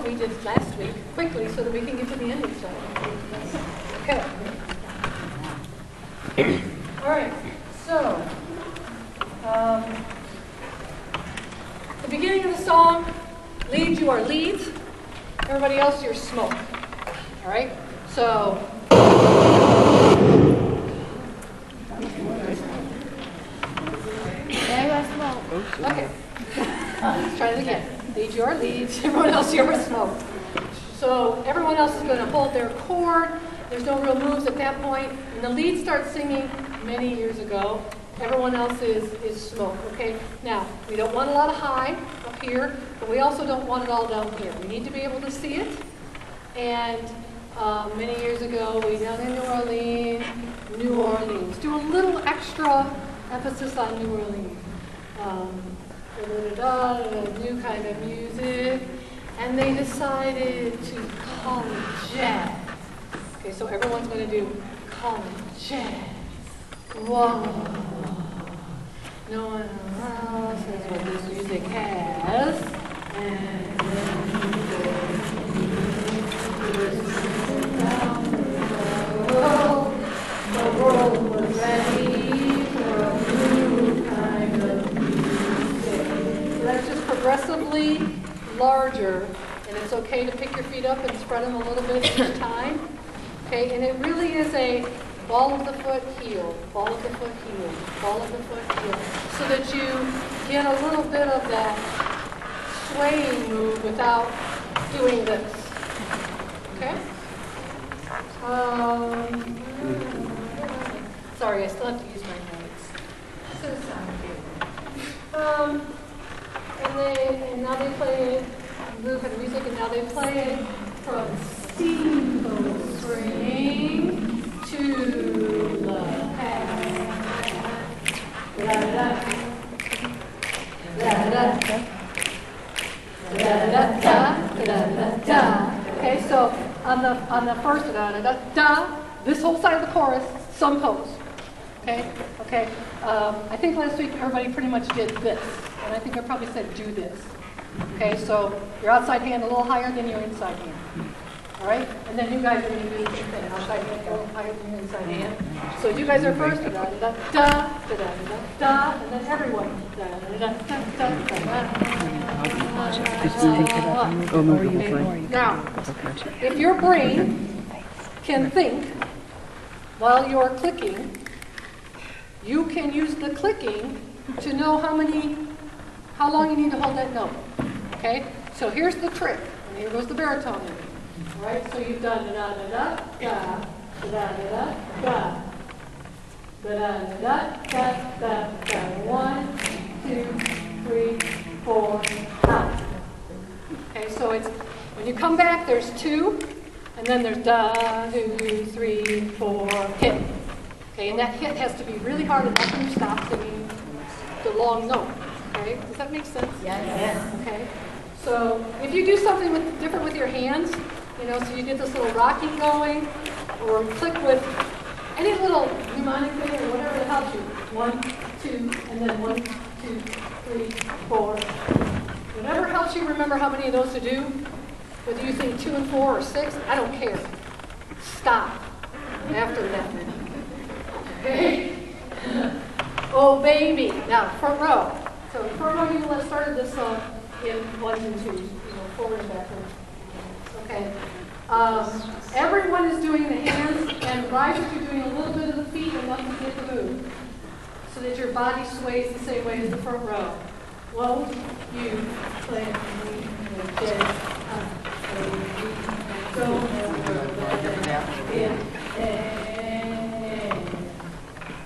what we did last week quickly so that we can get to the ending stuff. Okay. All right. So, the beginning of the song, leads, you are leads. Everybody else, you're smoke. All right? So, okay. Let's try it again. Lead, you are leads. Everyone else, you are smoke. So, everyone else is going to hold their chord. There's no real moves at that point. When the lead starts singing many years ago, everyone else is smoke, okay? Now, we don't want a lot of high up here, but we also don't want it all down here. We need to be able to see it. And many years ago, we down in New Orleans. Do a little extra emphasis on New Orleans. New kind of music. And they decided to call it jazz. Okay, so everyone's going to do call it jazz. Whoa. No one else knows what this music has. And then the world was ready for a new kind of music. So that's just progressively larger, and it's okay to pick your feet up and spread them a little bit each time. Okay, and it really is a ball of the foot, heel, ball of the foot, heel, ball of the foot, heel, so that you get a little bit of that swaying move without doing this. Okay? Sorry, I still have to use my notes. So sorry. And now they play it, move and music, and now they play it from steamboat swing to the past. Da da da da da da da da da. Okay, so on the first da da da da, this whole side of the chorus, some pose. Okay, okay. I think last week everybody pretty much did this, and I think I probably said do this. Okay, so your outside hand a little higher than your inside hand. All right, and then you guys are going to do the same thing. Outside hand a little higher than your inside hand. So you guys are first, da da da da da da da, and then everyone da da da da da. Now, if your brain can think while you're clicking, you can use the clicking to know how long you need to hold that note. Okay, so here's the trick, and here goes the baritone in. All right, so you've done da da da da da da da da da da da da da. 1, 2, 3, 4, out. Okay, so it's when you come back, there's 2, and then there's da, 2, 3, 4, hit. Okay, and that hit has to be really hard enough when you stop singing the long note. Okay, does that make sense? Yes. Okay, so if you do something different with your hands, you know, so you get this little rocking going, or click with any little mnemonic thing or whatever that helps you. 1, 2, and then 1, 2, 3, 4. Whatever helps you remember how many of those to do, whether you think 2 and 4 or 6, I don't care. Stop after that. Okay? Oh, baby. Now, front row. So front row, you started this song in 1s and 2s, you know, forward and backward. Okay. Everyone is doing the hands, and risers, you're doing a little bit of the feet, enough to get the move, so that your body sways the same way as the front row. Won't you play me the jazz? Don't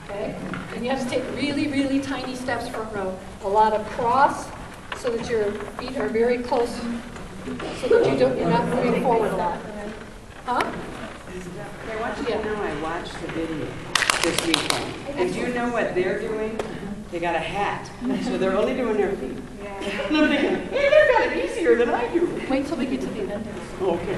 okay? And you have to take really, really tiny steps front row. A lot of cross, so that your feet are very close, so that you're not moving forward a lot. Huh? I want you to know I watched the video this weekend. And do you know what they're doing? They got a hat. So they're only doing their feet. Yeah. And I'm thinking, hey, they've got it easier than I do. Wait till we get to the end. Okay.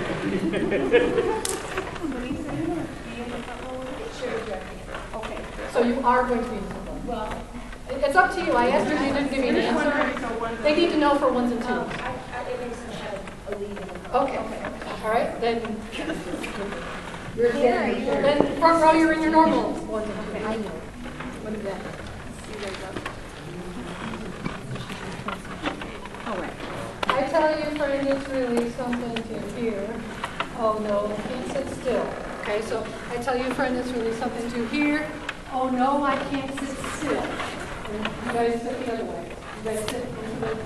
Okay. So you are going to be in the football. Well, it's up to you. I asked you, you didn't give me an answer. They need to know for 1s and 2s. It makes sense. Okay. All right. Then then front row, you're in your normal one. Okay. I know. What is that? Oh, wait. I tell you, friend, it's really something to hear. Oh no, can't sit still. Okay, so I tell you, friend, it's really something to hear. Oh no, I can't sit still. And you guys sit the other way. You guys sit into the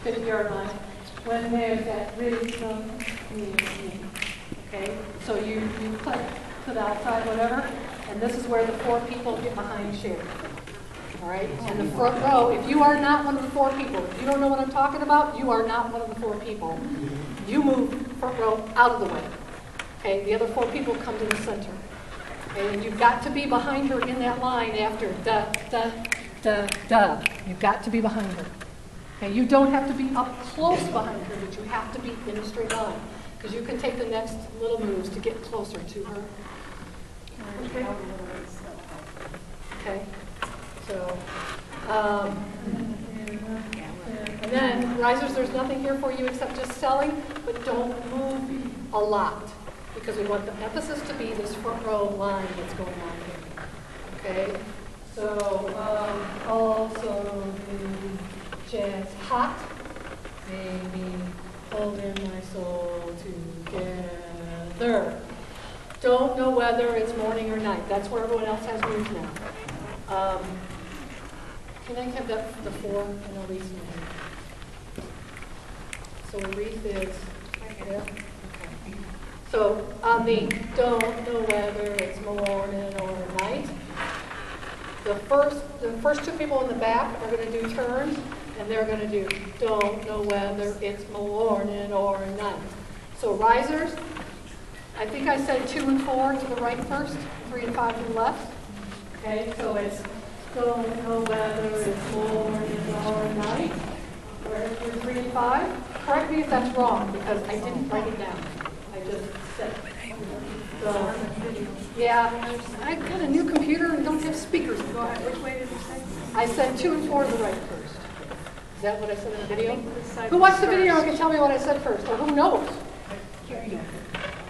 50-yard line. When there's that really something. Okay, so you click to the outside, whatever, and this is where the 4 people get behind Sherry. All right, and the front row, if you are not one of the 4 people, if you don't know what I'm talking about, you are not one of the 4 people. You move front row out of the way. Okay, the other 4 people come to the center. Okay, and you've got to be behind her in that line after da, da, da, da. You've got to be behind her. Okay, you don't have to be up close behind her, but you have to be in a straight line. Because you can take the next little moves to get closer to her. Okay? Okay. So, and then, risers, there's nothing here for you except just selling, but don't move a lot. Because we want the emphasis to be this front row line that's going on here. Okay? So, also the jazz hot, maybe holding my soul together. Don't know whether it's morning or night. That's where everyone else has moves now. Can I have the 4 and I'll read some. So Wreath is right here. Okay. So on the don't know whether it's morning or night, the first 2 people in the back are going to do turns, and they're going to do don't know whether it's morning or night. So risers, I think I said 2 and 4 to the right first, 3 and 5 to the left. Okay, so it's don't know whether it's morning or night. Where's your 3 and 5? Correct me if that's wrong, because I didn't write it down. I just said it. So, yeah, I got a new computer and don't have speakers. Go ahead. Which way did you say? I said 2 and 4 to the right first. Is that what I said in the video? Who watched the video and can tell me what I said first? Or who knows?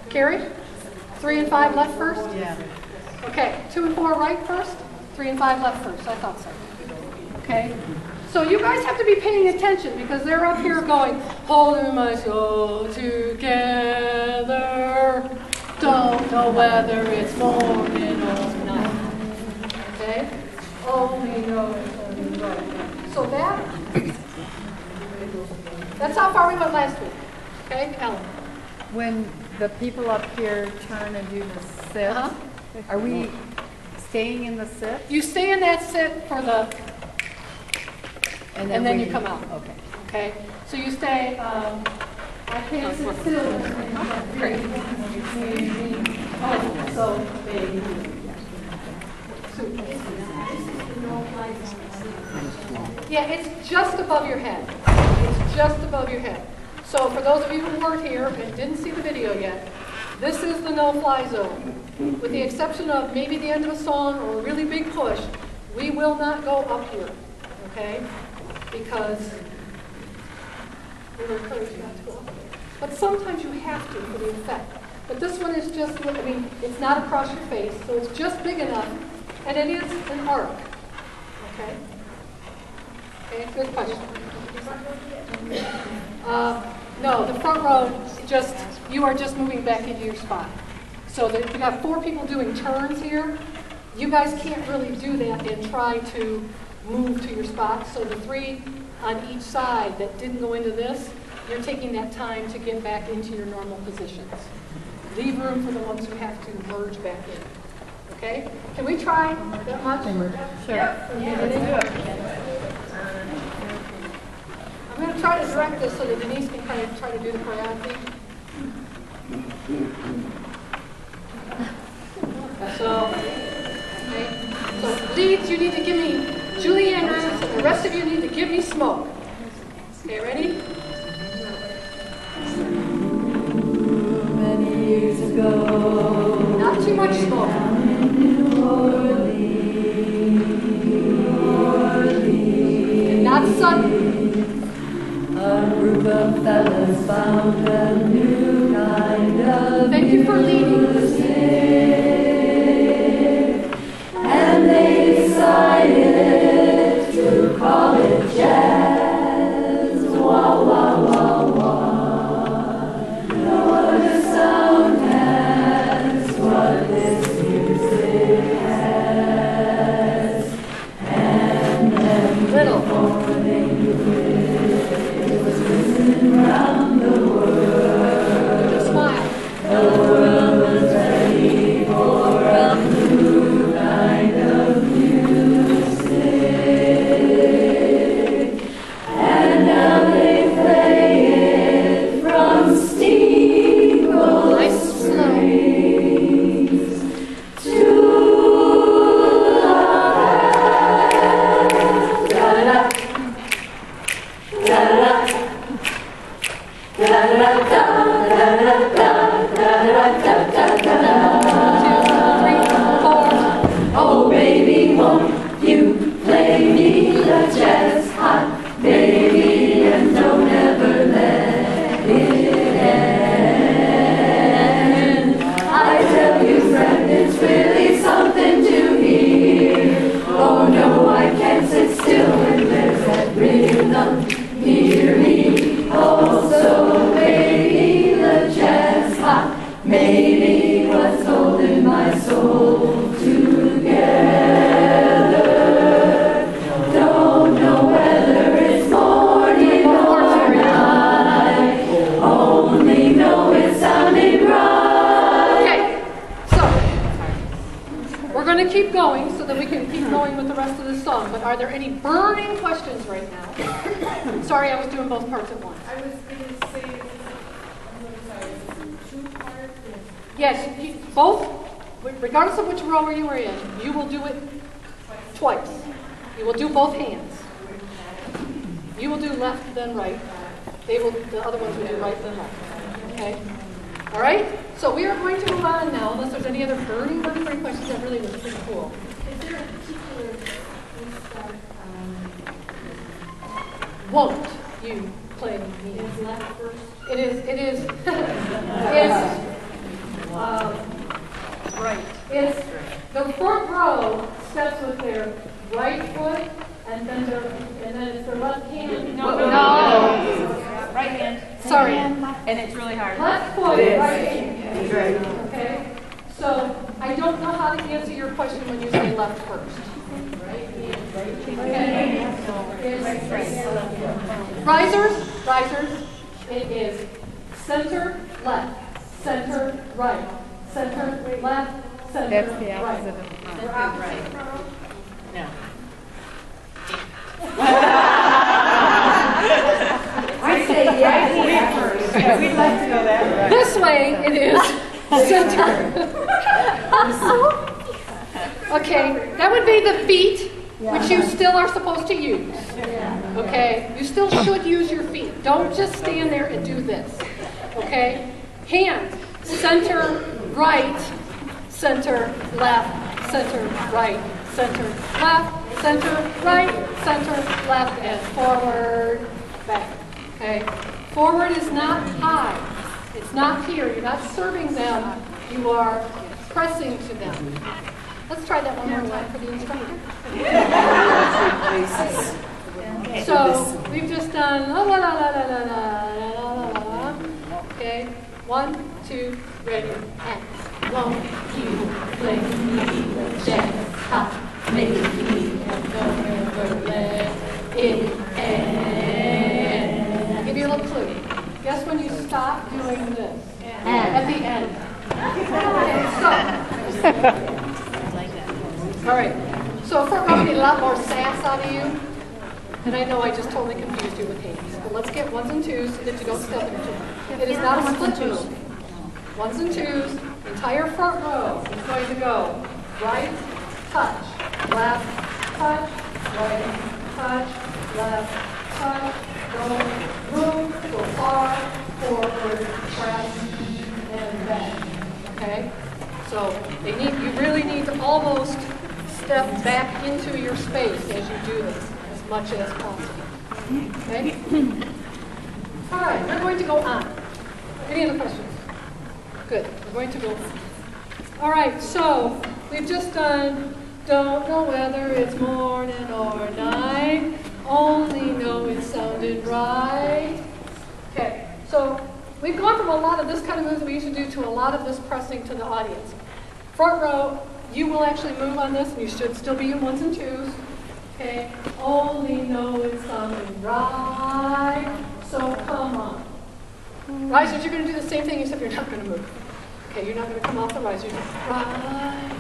Carrie? 3 and 5 left first? Yeah. Okay, 2 and 4 right first, 3 and 5 left first. I thought so. Okay? So you guys have to be paying attention because they're up here going, holding my soul together. Don't know whether it's morning or night. Okay? Only know it's right. So that's how far we went last week. Okay, Ellen? When the people up here turn and do the sit, are we staying in the sit? You stay in that sit for the, and then you come out. Okay. Okay? So you stay, I can't sit still. Great. Oh, so yeah, it's just above your head. It's just above your head. So for those of you who weren't here and didn't see the video yet, this is the no-fly zone. With the exception of maybe the end of a song or a really big push, we will not go up here, okay? Because we're encouraged not to go up here. But sometimes you have to for the effect. But this one is just, I mean, it's not across your face, so it's just big enough, and it is an arc, okay? Okay, good question. No, the front row, you are just moving back into your spot. So you got 4 people doing turns here. You guys can't really do that and try to move to your spot. So the 3 on each side that didn't go into this, you're taking that time to get back into your normal positions. Leave room for the ones who have to merge back in. Okay? Can we try that much? Sure. Yeah, let's do it. I'm going to try to direct this so that Denise can kind of try to do the choreography. So leads, you need to give me Julie Andrews, and the rest of you need to give me smoke. Okay, ready? Many years ago, not too much smoke. And not sudden. of fellas found a new kind of Thank you for leading. and they decided to call it jazz. Wah, wah, wah, wah. No other sound has what this music has. And then Little. before they knew it was whistling round the world. Smile. The world was ready for a new kind of music. And now they play it from steamboat Nice slow. springs to da-da-da, da-da-da, da-da-da, oh baby, won't you play me the jazz hot, baby, and don't ever let it end. I tell you, friend, it's really something to hear. Oh no, I can't sit still when there's that rhythm. Hear me, also, baby, the jazz hot, maybe what's holding my soul together. Don't know whether it's morning or night, only know it sounded right. Okay, so we're going to keep going so that we can keep going with the rest of the song. But are there any burning questions right now? Sorry, I was doing both parts at once. I was going to say, I'm sorry, two-part. Yes, both, regardless of which row you are in, you will do it twice. You will do both hands. You will do left, then right. The other ones will do right, then left. Okay? All right? So we are going to move on now, unless there's any other burning questions. That really was pretty cool. Is there a particular start? Won't you play me? Is left first? It is, Right. it's, the front row steps with their right foot, and then it's their left hand. No. Right hand. Sorry. And it's really hard. Left foot, right hand. That's right. Okay? So I don't know how to answer your question when you say left first. Okay? Risers, it is center, left, center, right, center, left, center, That's the right. opposite of front. Right. No. I say yes. We'd like to know that. This way it is center. Okay, that would be the feet, which you still are supposed to use. Okay, you still should use your feet. Don't just stand there and do this. Okay, hands, center, right, center, left, center, right, center, left, center, right, center, left, and forward, back. Okay, forward is not high. It's not here. You're not serving them. You are pressing to them. Let's try that one more time for the instructor. So we've just done la la la la la la la la la la. Okay, 1, 2, ready, and won't you play me the jazz hot, make me and don't ever let it end. I'll give you a little clue. Guess when you stop doing this? At the end. Okay, so. All right. So if we're going to need a lot more sass out of you, and I know I just totally confused you with hands, but let's get ones and twos so that you don't step into it. It is not a split move. Ones and twos, entire front row is going to go right, touch, left, touch, right, touch, left, touch, go, move, go far, forward, press, and back. Okay? So you really need to almost step back into your space as you do this, as much as possible. Okay? All right, we're going to go on. Any other questions? Good, we're going to go on. All right, so we've just done, don't know whether it's morning or night, only know it sounded right. Okay, so we've gone from a lot of this kind of moves that we used to do to a lot of this pressing to the audience. Front row, you will actually move on this, and you should still be in ones and twos. Okay, only know it sounded right, so come on. Risers, you're going to do the same thing except you're not going to move. Okay, you're not going to come off the riser. You're just right.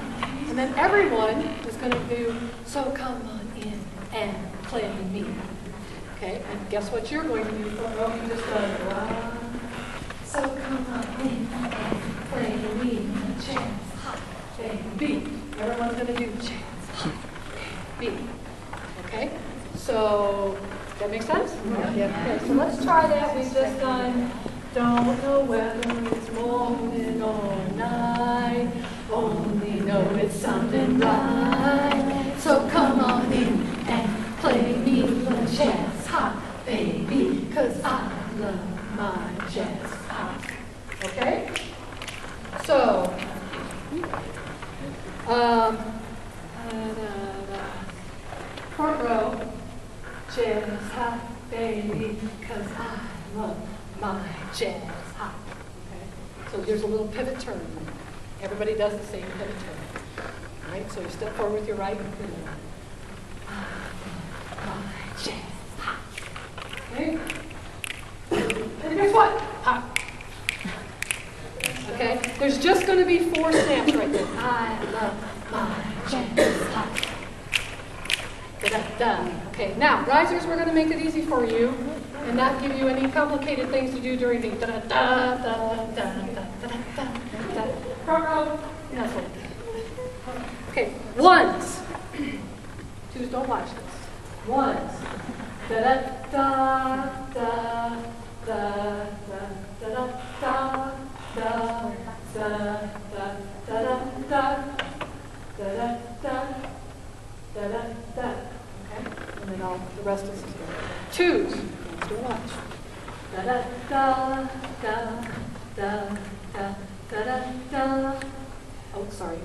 And then everyone is going to do, so come on in and play me. Okay, and guess what you're going to do? Front row, you just go right. So come on in and play me. Chance, hot, baby. Everyone's going to do chance, hot, baby. Okay, so that makes sense? Yeah. Okay, so let's try that. We've just done, don't know whether it's morning or night, only know it's sounding right. So come on in and play me the jazz hot, baby, 'cause I love my jazz hot. Okay? So, front row, jazz hot, baby, 'cause I love my jazz hot. Okay? So here's a little pivot turn. Everybody does the same pivot turn. All right? So you step forward with your right and put it on. I love my jazz hot. Okay? And guess what? Hot. Okay? There's just going to be 4 snaps right there. I love my jazz hot. Da-da-da. Okay, now, risers, we're going to make it easy for you and not give you any complicated things to do during the da-da-da-da-da-da-da-da-da. Front row, no, okay, ones. Twos, don't watch this. Ones. Okay, and then all the rest is twos. Let's watch. Da da da da da da da da da. Oh, sorry.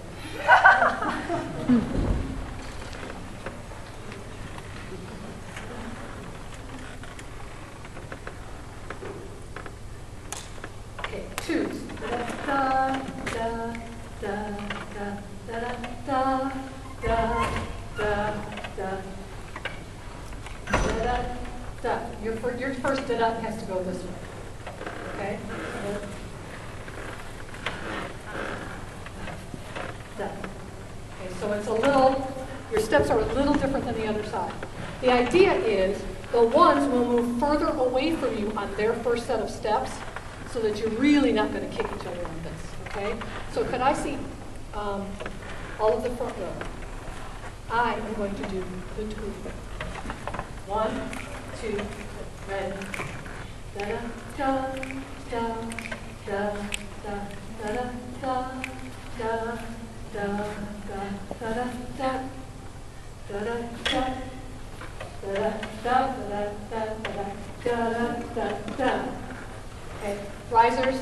Okay, twos. Da da da da da da da da da da. Da, da. Your first da has to go this way. Okay? Da. Okay, so it's a little, your steps are a little different than the other side. The idea is the ones will move further away from you on their first set of steps so that you're really not going to kick each other on this. Okay? So could I see all of the front row? I am going to do the two. 1, 2, ready. Da da da da da da da da da da da da da da da. Okay, risers,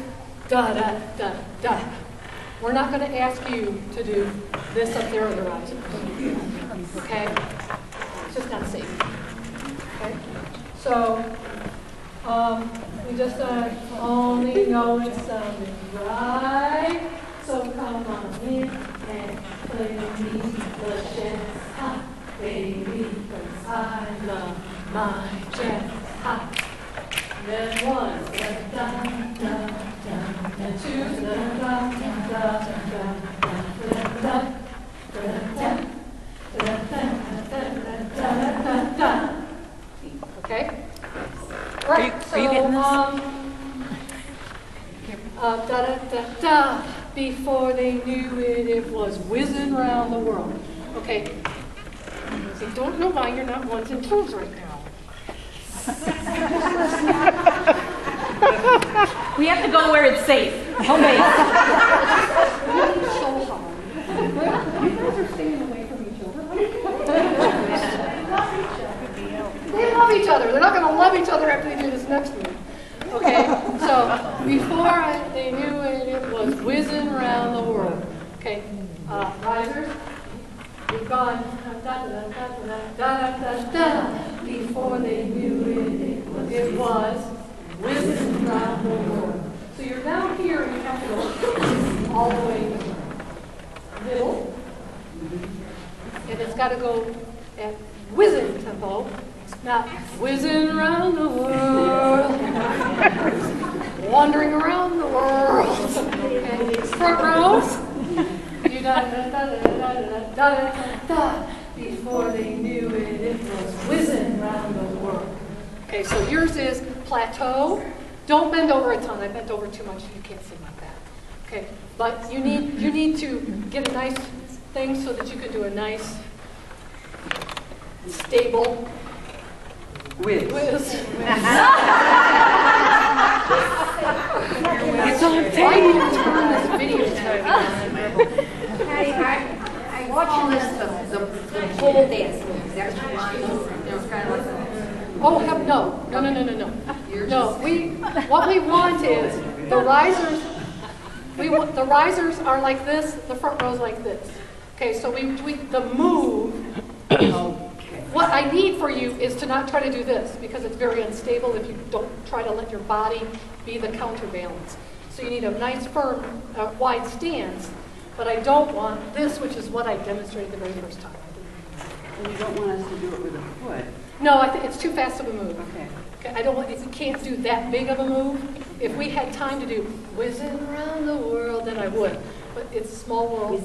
da da da da. We're not going to ask you to do this up there on the risers. Okay? It's just not safe. Okay? So, we just only know it sounded right. So come on in and play me the jazz hot, baby, 'cause I love my jazz hot. Then 1, da da da da, and 2, da da da da da da da da. Okay? Right. Are you getting this? Da da da da. Before they knew it, it was whizzing around the world. Okay. So don't know why you're not ones and twos right now. We have to go where it's safe. Home base. Really so hard. You guys are staying away from each other. They love each other. They're not going to love each other after they do this next move. Okay, so before they knew it, it was whizzing around the world. Okay, risers, you've gone da da da da da da da. Before they knew it was whizzing around the world. So you're down here, and you have to go all the way middle, and it's got to go at whizzing tempo. Not whizzing around the world, wandering around the world. Okay, front rows. You da da da da da da da da. Before they knew it, it was whizzing around the world. Okay, so yours is plateau. Don't bend over a ton. I bent over too much. You can't sing like that. Okay, but you need to get a nice thing so that you can do a nice stable. Whiz. It's on tape. Why do you turn this video tape on? I'm watching this, the pole dance move. Is that what you want? It's kind of like Oh, no. No, what we want is the risers. The risers are like this. The front row's like this. Okay, so the move. What I need for you is to not try to do this because it's very unstable if you don't try to let your body be the counterbalance. So you need a nice, firm, wide stance, but I don't want this, which is what I demonstrated the very first time. And you don't want us to do it with a foot. No, I think it's too fast of a move. Okay. I don't want, you can't do that big of a move. If we had time to do whizzing around the world, then I would. But it's a small world.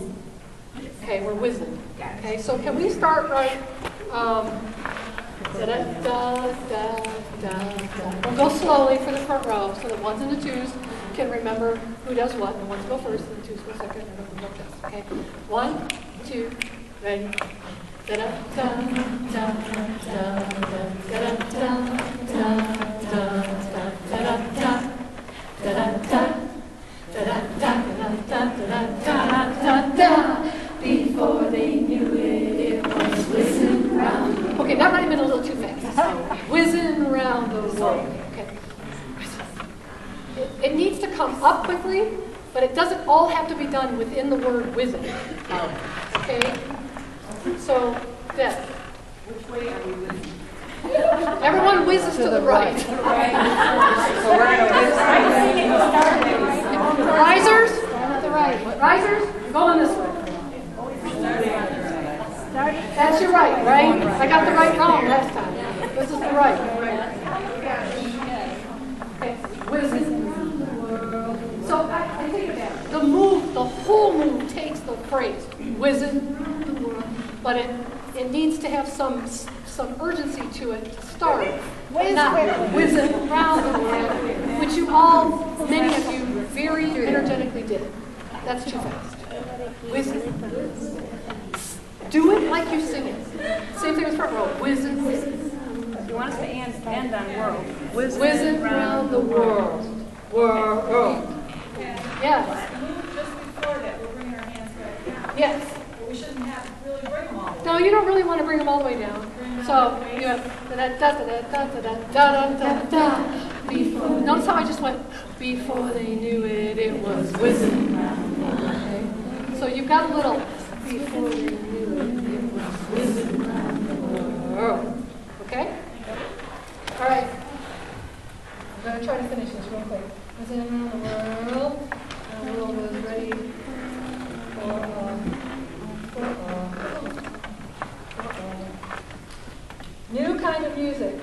Okay, we're whizzing. Okay, so can we start right? Da da da da da da. We'll go slowly for the front row, so the ones and the twos can remember who does what. The ones go first, and the twos go second, and the ones go this. Okay, 1, 2, ready. Da da da da da da da da before they knew it was whizzing round. Okay, that might have been a little too fast. Whizzing around the world. Okay. It needs to come up quickly, but it doesn't all have to be done within the word whizzing. Okay? So, that. Which way are we whizzing? Everyone whizzes to the right. So we're going to whiz Risers, risers, going this way. That's your right, right? I got the right wrong last time. This is the right. Okay, whizzing around the world. So I think the move, the whole move takes the phrase whizzing around the world, but it needs to have some urgency to it to start. Not whizzing around the world, which you all, many of you, very energetically did. That's too fast. Whizzing. Do it like you sing it. Same thing as front row. Whizzing, whizzing. You want us to end on world. Whizzing around the world. World. Yes. Just before that, we'll bring our hands back down. Yes. But we shouldn't have to really bring them all. No, you don't really want to bring them all the way down. So you have da da da da da da da da da. Before. Notice how I just went. Before they knew it, it was whizzing around. Okay. So you've got a little. Before they knew it, it was whizzing around the world. Okay. All right. I'm going to try to finish this real quick. Whizzing around the world. The world was ready for new kind of music.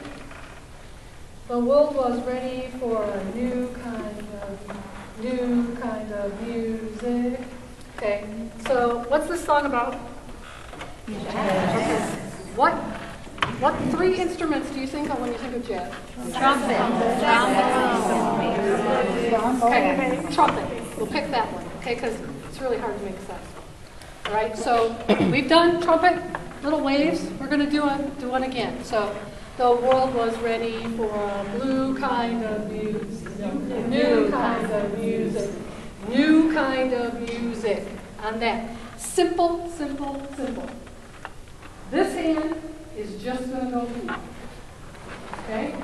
The world was ready for a new kind of music. Okay, so what's this song about? Jazz. What 3 instruments do you think of when you think of jazz? Trumpet. Okay, trumpet. We'll pick that one, okay, because it's really hard to make sense. All right, so we've done trumpet, little waves. We're going to do one again. So the world was ready for a blue kind of music, new kind of music, new kind of music. On that, simple, simple, simple. This hand is just going to go blue. Okay.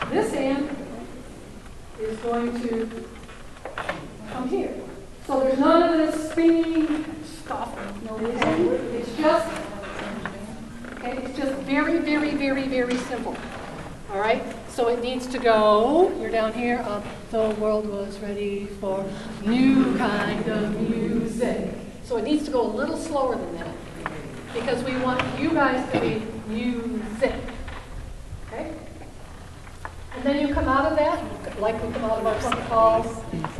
This hand is going to come here. So there's none of this spinning stuff. No, it's just, okay, it's just very, very, very, very simple. All right? So it needs to go, you're down here, the world was ready for new kind of music. So it needs to go a little slower than that because we want you guys to be music. Okay? And then you come out of that, like we come out of our front calls,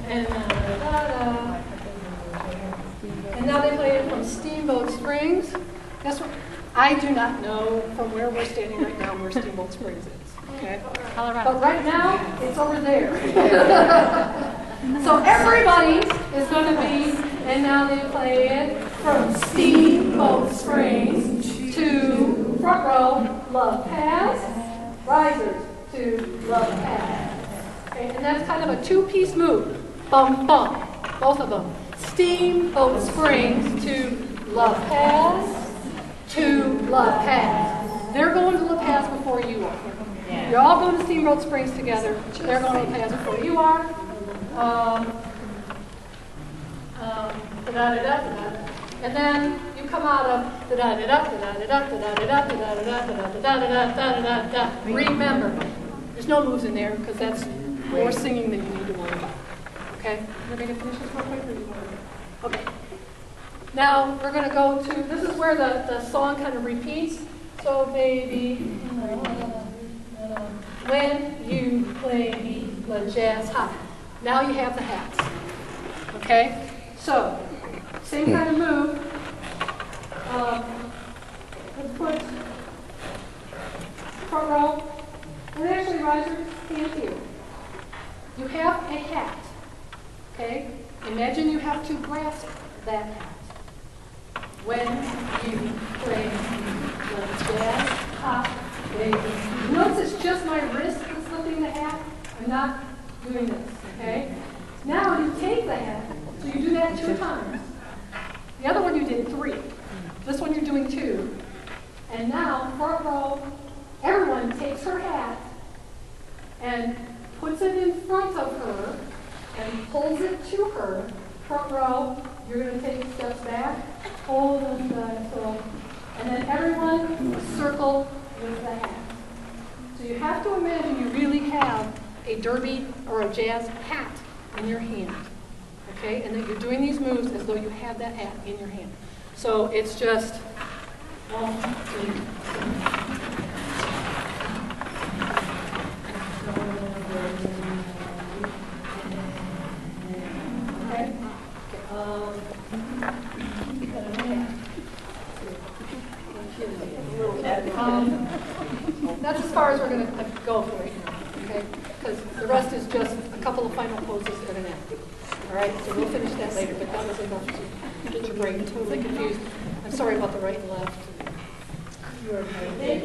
and da-da-da. And now they play it from Steamboat Springs. Guess what? I do not know from where we're standing right now where Steamboat Springs is. Okay? Colorado. But right now, it's over there. So everybody is going to be, and now they play it from Steamboat Springs to front row, love pass, risers to love pass. Okay, and that's kind of a two-piece move. Bum, bum, both of them. Steamboat Springs to love pass, to love pass. They're going to love pass before you are. You're all going to Steamboat Springs together. They're going to love pass before you are. And then you come out of remember, there's no moves in there because that's more singing than you need to worry about. Okay? We're going to finish this real quick. Or you want to? Okay. Now we're going to go to, this is where the song kind of repeats. So baby, when you play LeJazz hot. Now you have the hats. Okay? So, same kind of move. Let's put front row, and actually risers, hands here. You have a hat. Okay? Imagine you have to grasp that hat. When you play LeJazz hot, baby. Notice it's just my wrist that's lifting the hat. I'm not doing this, okay? Now you take the hat, so you do that 2 times. The other one you did 3. This one you're doing 2. And now, front row, everyone takes her hat and puts it in front of her and pulls it to her. Front row, you're going to take steps back, hold and so, and then everyone circle with the hat. So you have to imagine you really have a derby or a jazz hat in your hand, okay? And that you're doing these moves as though you have that hat in your hand. So it's just 1, 2, 3. That's as far as we're going to go for right now, okay? Because the rest is just a couple of final poses and an act. All right, so we'll finish that later, but that was enough to get your brain totally confused. I'm sorry about the right and left. You are right.